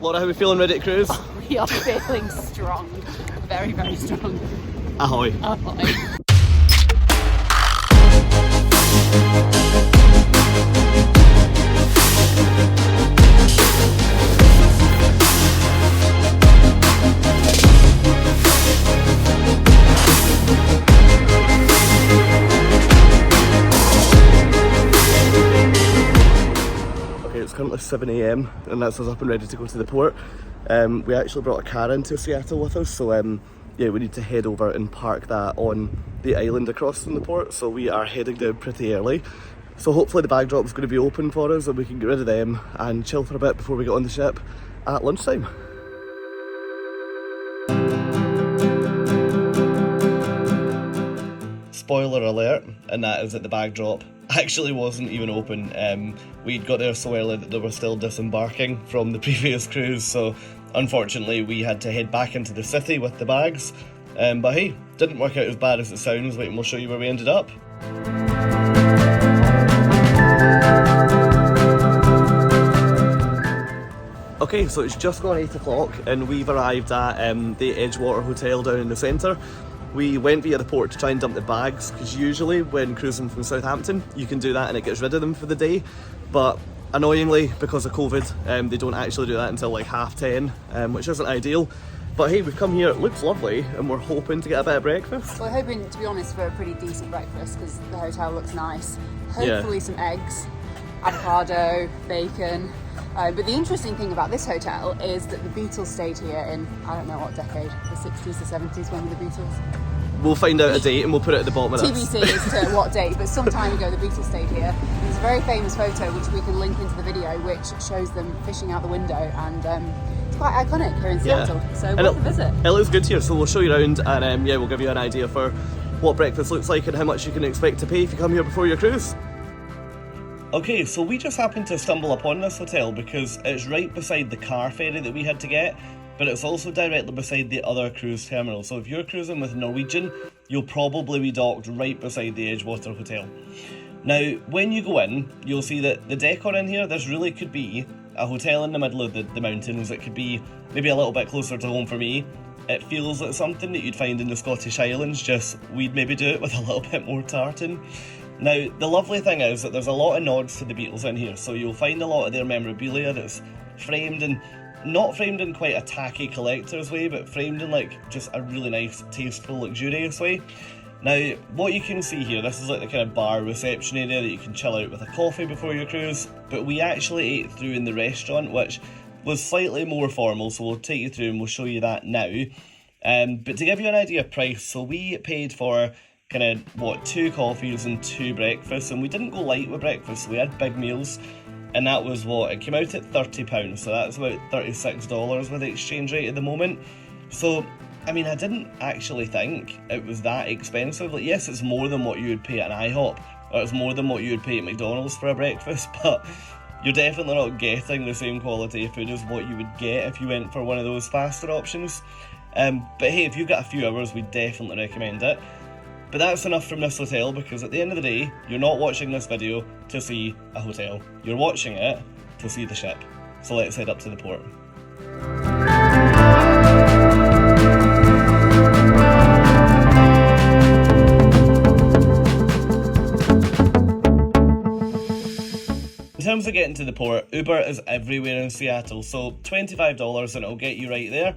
Laura, how are we feeling ready to cruise? We are feeling strong. Very, very strong. Ahoy. Ahoy. It's currently 7 AM and that's us up and ready to go to the port. We actually brought a car into Seattle with us, so yeah, we need to head over and park that on the island across from the port, so we are heading down pretty early. So hopefully the bag drop is going to be open for us and we can get rid of them and chill for a bit before we get on the ship at lunchtime. Spoiler alert, and that is that the bag drop actually wasn't even open. We'd got there so early that they were still disembarking from the previous cruise, so unfortunately we had to head back into the city with the bags. But hey, didn't work out as bad as it sounds. Wait and we'll show you where we ended up. Okay, so it's just gone 8 o'clock and we've arrived at the Edgewater hotel down in the centre. We went via the port to try and dump the bags, because usually when cruising from Southampton you can do that and it gets rid of them for the day, but annoyingly because of COVID they don't actually do that until like 10:30, which isn't ideal. But hey, we've come here, it looks lovely and we're hoping to get a bit of breakfast. We're hoping, to be honest, for a pretty decent breakfast because the hotel looks nice. Hopefully some eggs, avocado, bacon. But the interesting thing about this hotel is that the Beatles stayed here in, I don't know what decade, the 60s, the 70s, when were the Beatles? We'll find out a date and we'll put it at the bottom of this. TBC as to what date, but some time ago the Beatles stayed here. There's a very famous photo which we can link into the video, which shows them fishing out the window, and it's quite iconic here in Seattle, so worth a visit. It looks good here, so we'll show you around and yeah, we'll give you an idea for what breakfast looks like and how much you can expect to pay if you come here before your cruise. Okay, so we just happened to stumble upon this hotel because it's right beside the car ferry that we had to get, but it's also directly beside the other cruise terminal. So if you're cruising with Norwegian, you'll probably be docked right beside the Edgewater hotel. Now, when you go in, you'll see that the decor in here, this really could be a hotel in the middle of the mountains. It could be maybe a little bit closer to home for me. It feels like something that you'd find in the Scottish Highlands, just we'd maybe do it with a little bit more tartan. Now, the lovely thing is that there's a lot of nods to the Beatles in here, so you'll find a lot of their memorabilia that's framed in, not framed in quite a tacky collector's way, but framed in like just a really nice, tasteful, luxurious way. Now, what you can see here, this is like the kind of bar reception area that you can chill out with a coffee before your cruise, but we actually ate through in the restaurant, which was slightly more formal, so we'll take you through and we'll show you that now. But to give you an idea of price, so we paid for kind of, 2 coffees and 2 breakfasts, and we didn't go light with breakfast, so we had big meals, and that was it came out at £30, so that's about $36 with the exchange rate at the moment. So, I mean, I didn't actually think it was that expensive. Like, yes, it's more than what you would pay at an IHOP, or it's more than what you would pay at McDonald's for a breakfast, but you're definitely not getting the same quality of food as what you would get if you went for one of those faster options. But hey, if you've got a few hours, we definitely recommend it. But that's enough from this hotel, because at the end of the day, you're not watching this video to see a hotel. You're watching it to see the ship. So let's head up to the port. In terms of getting to the port, Uber is everywhere in Seattle, so $25 and it'll get you right there.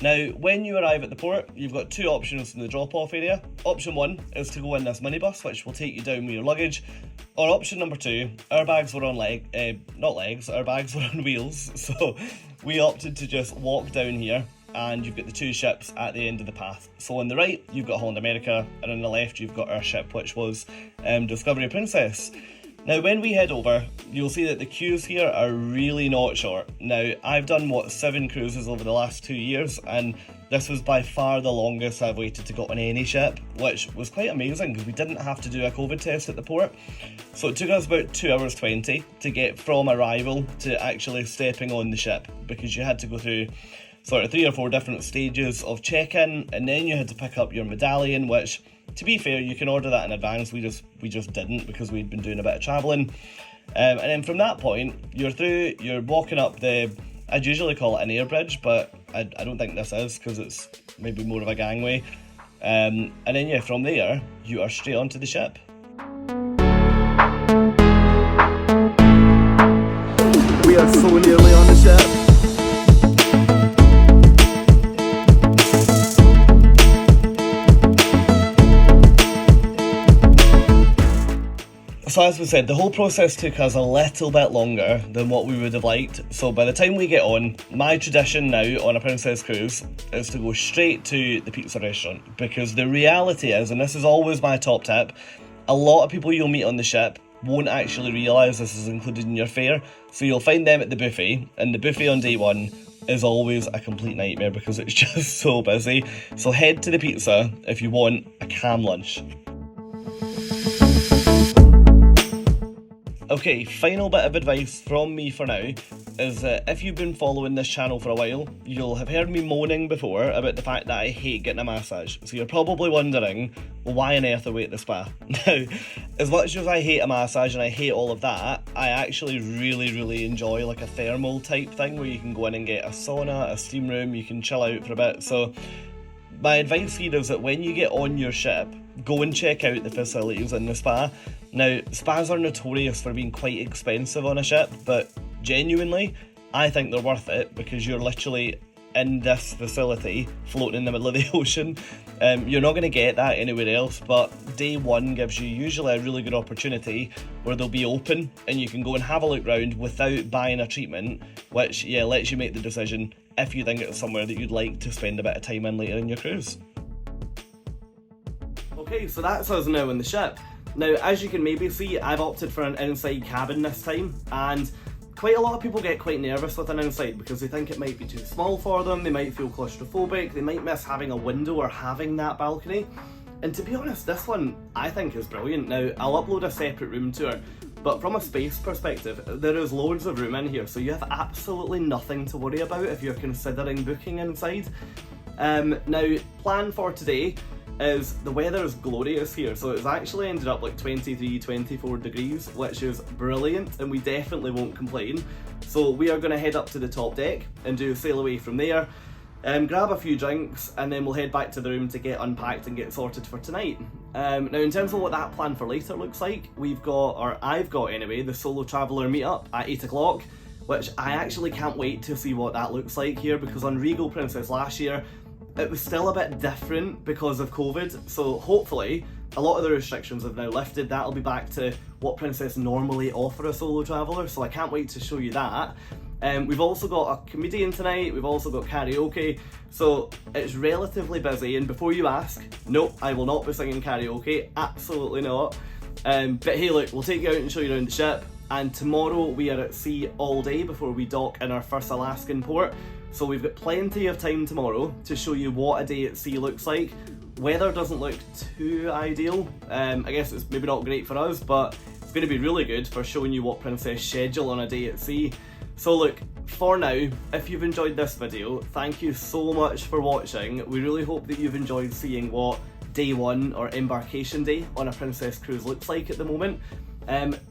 Now, when you arrive at the port, you've got 2 options in the drop-off area. Option 1 is to go in this minibus, which will take you down with your luggage. Or option number 2, our bags were on our bags were on wheels, so we opted to just walk down here, and you've got the 2 ships at the end of the path. So on the right, you've got Holland America, and on the left, you've got our ship, which was Discovery Princess. Now, when we head over, you'll see that the queues here are really not short. Now, I've done, 7 cruises over the last 2 years, and this was by far the longest I've waited to go on any ship, which was quite amazing because we didn't have to do a COVID test at the port. So it took us about 2 hours 20 to get from arrival to actually stepping on the ship, because you had to go through sort of 3 or 4 different stages of check-in, and then you had to pick up your medallion, which, to be fair, you can order that in advance. We just didn't, because we'd been doing a bit of travelling. And then from that point, you're walking up the I'd usually call it an air bridge, but I don't think this is, because it's maybe more of a gangway. And then yeah, from there, you are straight onto the ship. We are so nearly on the ship. So as we said, the whole process took us a little bit longer than what we would have liked. So by the time we get on, my tradition now on a Princess cruise is to go straight to the pizza restaurant. Because the reality is, and this is always my top tip, a lot of people you'll meet on the ship won't actually realise this is included in your fare. So you'll find them at the buffet, and the buffet on day one is always a complete nightmare because it's just so busy. So head to the pizza if you want a calm lunch. Okay, final bit of advice from me for now is that if you've been following this channel for a while, you'll have heard me moaning before about the fact that I hate getting a massage. So you're probably wondering, well, why on earth are we at the spa? Now, as much as I hate a massage and I hate all of that, I actually really enjoy like a thermal type thing where you can go in and get a sauna, a steam room, you can chill out for a bit. So my advice here is that when you get on your ship, go and check out the facilities in the spa. Now, spas are notorious for being quite expensive on a ship, but genuinely, I think they're worth it because you're literally in this facility floating in the middle of the ocean. You're not going to get that anywhere else, but day one gives you usually a really good opportunity where they'll be open and you can go and have a look round without buying a treatment, which, yeah, lets you make the decision if you think it's somewhere that you'd like to spend a bit of time in later in your cruise. Okay, so that's us now in the ship. Now, as you can maybe see, I've opted for an inside cabin this time, and quite a lot of people get quite nervous with an inside because they think it might be too small for them, they might feel claustrophobic, they might miss having a window or having that balcony. And to be honest, this one I think is brilliant. Now, I'll upload a separate room tour, but from a space perspective, there is loads of room in here, so you have absolutely nothing to worry about if you're considering booking inside. Now, plan for today is the weather is glorious here, so it's actually ended up like 23-24 degrees, which is brilliant, and we definitely won't complain. So we are going to head up to the top deck and do a sail away from there, grab a few drinks, and then we'll head back to the room to get unpacked and get sorted for tonight. Now, in terms of what that plan for later looks like, we've got, or I've got anyway, the solo traveller meetup at 8 o'clock, which I actually can't wait to see what that looks like here, because on Regal Princess last year, it was still a bit different because of COVID, so hopefully a lot of the restrictions have now lifted. That'll be back to what Princess normally offer a solo traveller, so I can't wait to show you that. We've also got a comedian tonight, we've also got karaoke, so it's relatively busy, and before you ask, nope, I will not be singing karaoke, absolutely not. But hey look, we'll take you out and show you around the ship, and tomorrow we are at sea all day before we dock in our first Alaskan port. So we've got plenty of time tomorrow to show you what a day at sea looks like. Weather doesn't look too ideal. I guess it's maybe not great for us, but it's going to be really good for showing you what Princess schedule on a day at sea. So look, for now, if you've enjoyed this video, thank you so much for watching. We really hope that you've enjoyed seeing what day one or embarkation day on a Princess cruise looks like at the moment.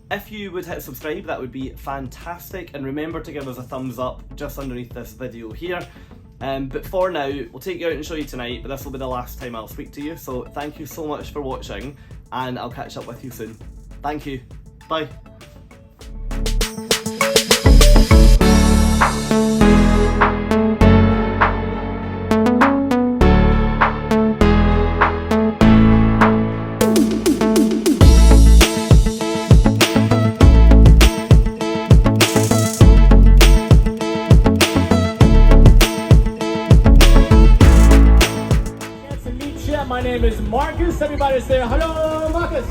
If you would hit subscribe, that would be fantastic, and remember to give us a thumbs up just underneath this video here. But for now, we'll take you out and show you tonight, but this will be the last time I'll speak to you, so thank you so much for watching, and I'll catch up with you soon. Thank you. Bye. My name is Marcus. Everybody say hello, Marcus.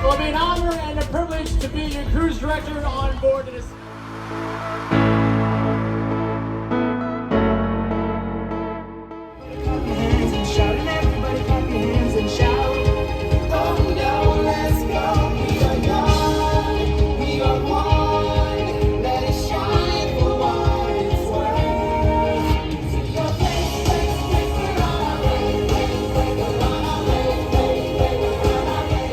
Well, it'll be an honor and a privilege to be your cruise director on board this. Clap your hands and shout, and everybody clap your hands and shout. Oh no, let's go. We are young, we are one. Let it shine for what it's worth. See your face, we're on our way, we're on our way, we're on our way.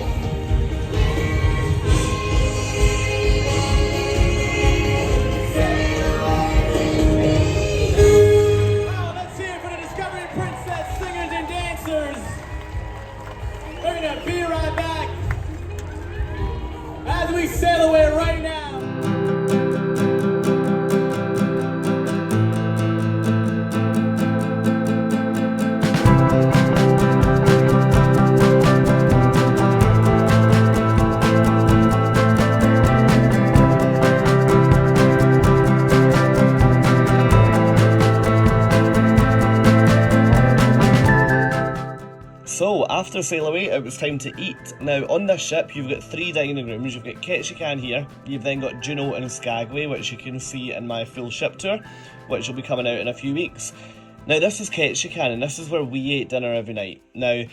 after sail away, it was time to eat. Now, on this ship, you've got 3 dining rooms. You've got Ketchikan here, you've then got Juneau and Skagway, which you can see in my full ship tour, which will be coming out in a few weeks. Now, this is Ketchikan, and this is where we ate dinner every night. Now,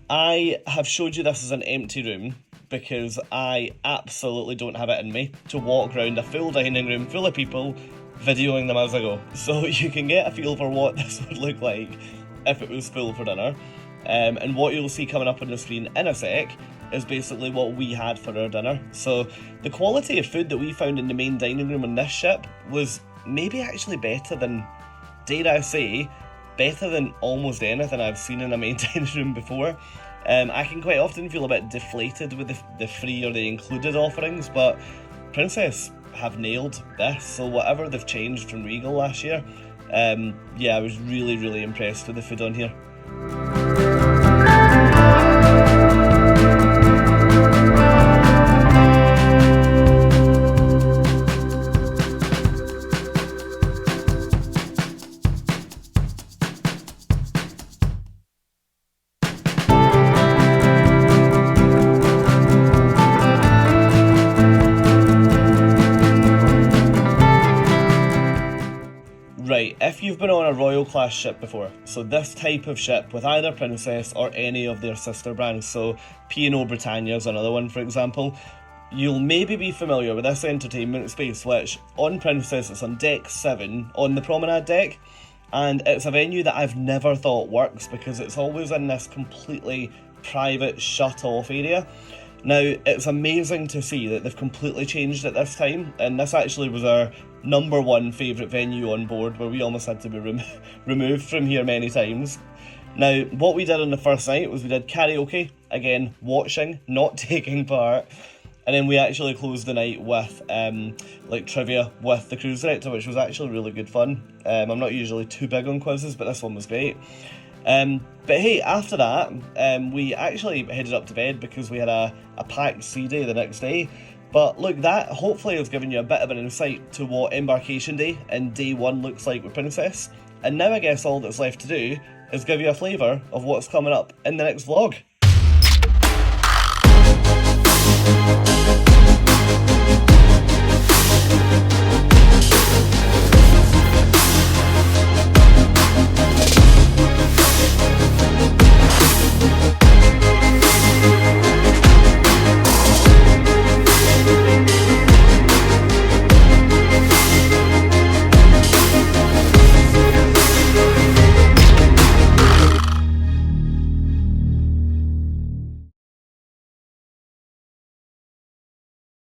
I have showed you this as an empty room, because I absolutely don't have it in me to walk around a full dining room full of people, videoing them as I go. So you can get a feel for what this would look like if it was full for dinner. And what you'll see coming up on the screen in a sec is basically what we had for our dinner. So the quality of food that we found in the main dining room on this ship was maybe actually better than, dare I say, better than almost anything I've seen in a main dining room before. I can quite often feel a bit deflated with the free or the included offerings, but Princess have nailed this, so whatever they've changed from Regal last year, yeah, I was really impressed with the food on here. Right, if you've been on a Royal class ship before, so this type of ship with either Princess or any of their sister brands, so P&O Britannia is another one for example, you'll maybe be familiar with this entertainment space, which on Princess it's on deck 7 on the promenade deck, and it's a venue that I've never thought works because it's always in this completely private shut off area. Now, it's amazing to see that they've completely changed it this time, and this actually was our #1 favourite venue on board, where we almost had to be removed from here many times. Now, what we did on the first night was we did karaoke, again, watching, not taking part, and then we actually closed the night with like trivia with the cruise director, which was actually really good fun. I'm not usually too big on quizzes, but this one was great. But hey, after that, we actually headed up to bed because we had a packed sea day the next day. But look, that hopefully has given you a bit of an insight to what embarkation day and day 1 looks like with Princess. And now I guess all that's left to do is give you a flavour of what's coming up in the next vlog.